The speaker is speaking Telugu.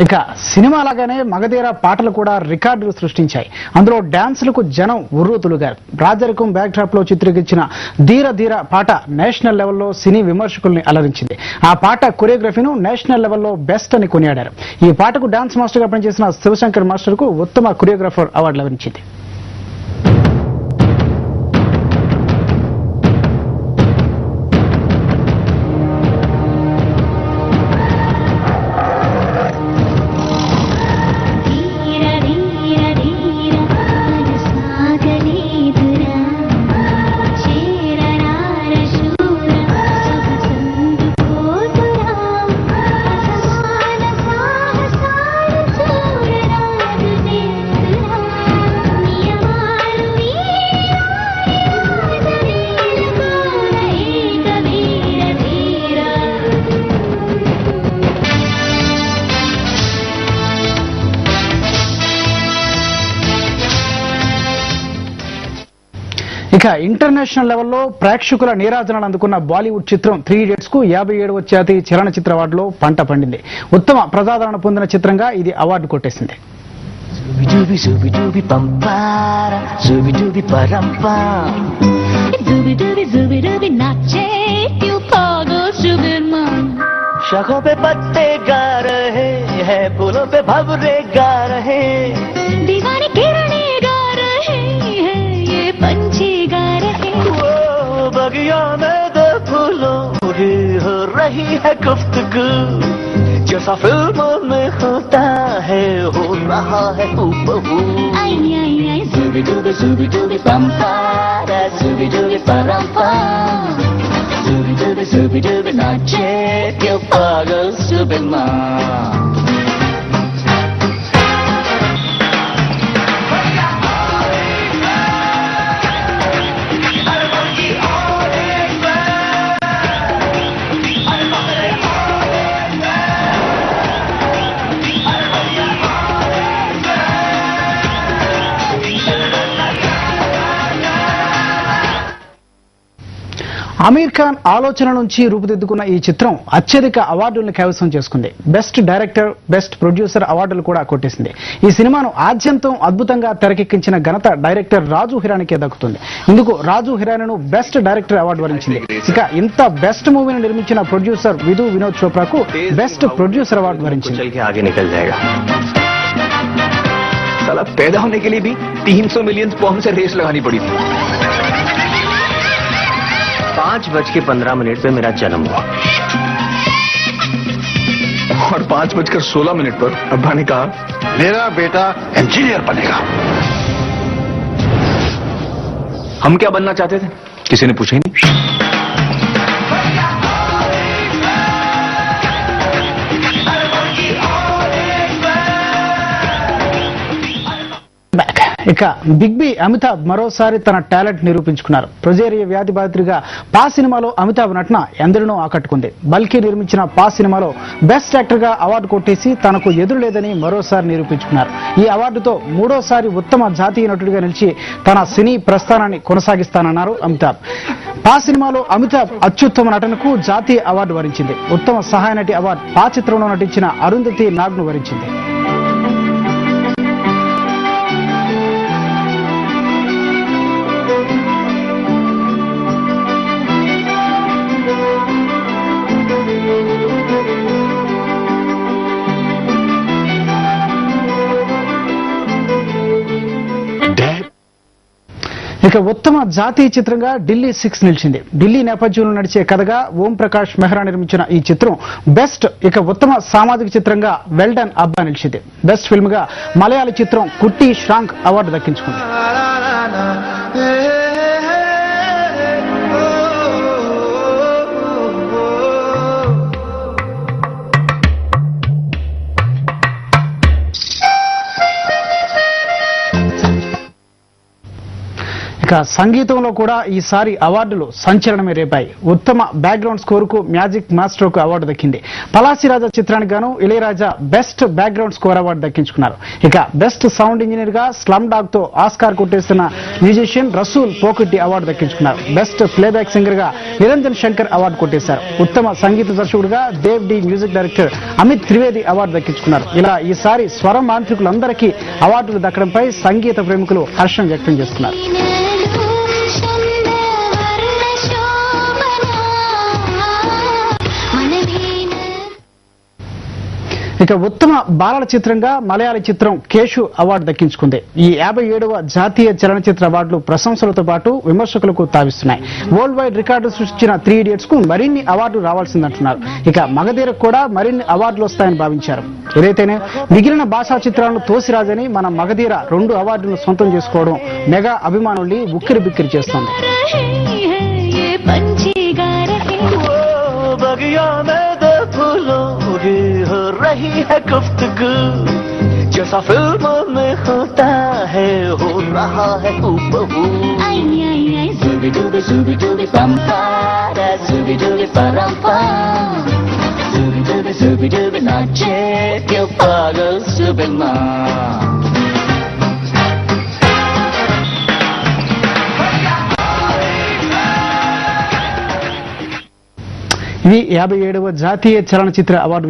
ఇక సినిమా లాగానే మగధీర పాటలు కూడా రికార్డులు సృష్టించాయి. అందులో డాన్సులకు జనం ఉర్రూతులుగారు. రాజరికం బ్యాక్ డ్రాప్ లో చిత్రీకరించిన ధీర ధీర పాట నేషనల్ లెవెల్లో సినీ విమర్శకుల్ని అలరించింది. ఆ పాట కొరియోగ్రఫీను నేషనల్ లెవెల్లో బెస్ట్ అని కొనియాడారు. ఈ పాటకు డాన్స్ మాస్టర్ గా పనిచేసిన శివశంకర్ మాస్టర్ కు ఉత్తమ కొరియోగ్రాఫర్ అవార్డు లభించింది. ఇక ఇంటర్నేషనల్ లెవెల్లో ప్రేక్షకుల నీరాజనాలు అందుకున్న బాలీవుడ్ చిత్రం 3 Idiots కు 57వ జాతీయ చలనచిత్ర అవార్డులో పంట పండింది. ఉత్తమ ప్రజాదరణ పొందిన చిత్రంగా ఇది అవార్డు కొట్టేసింది. शखों पे पत्ते गा रहे हैं, फूलों पे भंवरे गा रहे, दीवाने किरणें गा रहे हैं, ये पंछी गा रहे हैं। वो बगिया में दो फूलों की हो रही है गुफ्तगू, जैसा फिल्मों में होता है हो रहा है हूबहू। आई आई आई जुबी डूबी पंपारा, जुबी डूबी परंपा, जुबी डूबी नाचे क्यों पागल जुबी माँ। అమీర్ ఖాన్ ఆలోచన నుంచి రూపుదిద్దుకున్న ఈ చిత్రం అత్యధిక అవార్డులను కైవసం చేసుకుంది. బెస్ట్ డైరెక్టర్, బెస్ట్ ప్రొడ్యూసర్ అవార్డులు కూడా కొట్టేసింది. ఈ సినిమాను ఆద్యంతం అద్భుతంగా తెరకెక్కించిన ఘనత డైరెక్టర్ రాజు హిరానీకే దక్కుతుంది. ఇందుకు రాజు హిరానీను బెస్ట్ డైరెక్టర్ అవార్డు వరించింది. ఇక ఇంత బెస్ట్ మూవీని నిర్మించిన ప్రొడ్యూసర్ విధు వినోద్ చోప్రాకు బెస్ట్ ప్రొడ్యూసర్ అవార్డు వరించింది. साला पैदा होने के लिए भी 300 मिलियन पॉम से रेस लगानी पड़ी थी। 5:15 पे मेरा जन्म हुआ और 5:16 पर अब्बा ने कहा मेरा बेटा इंजीनियर बनेगा। हम क्या बनना चाहते थे किसी ने पूछा ही नहीं। ఇక బిగ్ బి అమితాబ్ మరోసారి తన టాలెంట్ నిరూపించుకున్నారు. ప్రొజేరియా వ్యాధి బాధితుడిగా పా సినిమాలో అమితాబ్ నటన ఎందరినో ఆకట్టుకుంది. బల్కీ నిర్మించిన పా సినిమాలో బెస్ట్ యాక్టర్ గా అవార్డు కొట్టేసి తనకు ఎదురు లేదని మరోసారి నిరూపించుకున్నారు. ఈ అవార్డుతో 3వసారి ఉత్తమ జాతీయ నటుడిగా నిలిచి తన సినీ ప్రస్థానాన్ని కొనసాగిస్తానన్నారు అమితాబ్. పా సినిమాలో అమితాబ్ అత్యుత్తమ నటనకు జాతీయ అవార్డు వరించింది. ఉత్తమ సహాయ నటి అవార్డు పా చిత్రంలో నటించిన అరుంధతి నాగ్ను వరించింది. ఇక ఉత్తమ జాతీయ చిత్రంగా ఢిల్లీ 6 నిలిచింది. ఢిల్లీ నేపథ్యంలో నడిచే కథగా ఓం ప్రకాష్ మెహ్రా నిర్మించిన ఈ చిత్రం బెస్ట్ ఉత్తమ సామాజిక చిత్రంగా వెల్ డన్ అబ్బా నిలిచింది. బెస్ట్ ఫిల్మ్ గా మలయాళ చిత్రం కుట్టి శ్రాంక్ అవార్డు దక్కించుకుంది. ఇక సంగీతంలో కూడా ఈసారి అవార్డులు సంచలనమే రేపాయి. ఉత్తమ బ్యాక్గ్రౌండ్ స్కోర్ కు మ్యాజిక్ మాస్టర్ కు అవార్డు దక్కింది. పలాసిరాజా చిత్రానికి గాను Ilaiyaraaja best background score award దక్కించుకున్నారు. ఇక బెస్ట్ సౌండ్ ఇంజనీర్ గా స్లమ్ డాగ్ తో ఆస్కార్ కొట్టేస్తున్న మ్యూజిషియన్ రసూల్ పోకుట్టి అవార్డు దక్కించుకున్నారు. బెస్ట్ ప్లేబ్యాక్ సింగర్ గా నిరంజన్ శంకర్ అవార్డు కొట్టేశారు. ఉత్తమ సంగీత దర్శకుడిగా Dev D, music director Amit Trivedi award దక్కించుకున్నారు. ఇలా ఈసారి స్వర మాంత్రికులందరికీ అవార్డులు దక్కడంపై సంగీత ప్రేమికులు హర్షం వ్యక్తం చేస్తున్నారు. ఇక ఉత్తమ బాలల చిత్రంగా మలయాళ చిత్రం కేశు అవార్డు దక్కించుకుంది. ఈ 57వ జాతీయ చలనచిత్ర అవార్డులు ప్రశంసలతో పాటు విమర్శకులకు తావిస్తున్నాయి. వరల్డ్ వైడ్ రికార్డు సృష్టించిన 3 Idiots కు మరిన్ని అవార్డులు రావాల్సిందంటున్నారు. ఇక మగధీరకు కూడా మరిన్ని అవార్డులు వస్తాయని భావించారు. ఏదైతేనే మిగిలిన భాషా చిత్రాలను తోసిరాజని మన మగధీర 2 అవార్డులను సొంతం చేసుకోవడం మెగా అభిమానుల్ని ఉక్కిరి బిక్కిరి చేస్తోంది. हो रही है गुफ्तगू जैसा फिल्मों में होता है हो रहा है हूबहू ज़ूबी डूबी पंपारा ज़ूबी डूबी परंपा ज़ूबी डूबी नाचे क्यों पागल ज़ूबी माँ ఇది 57వ జాతీయ చలనచిత్ర అవార్డు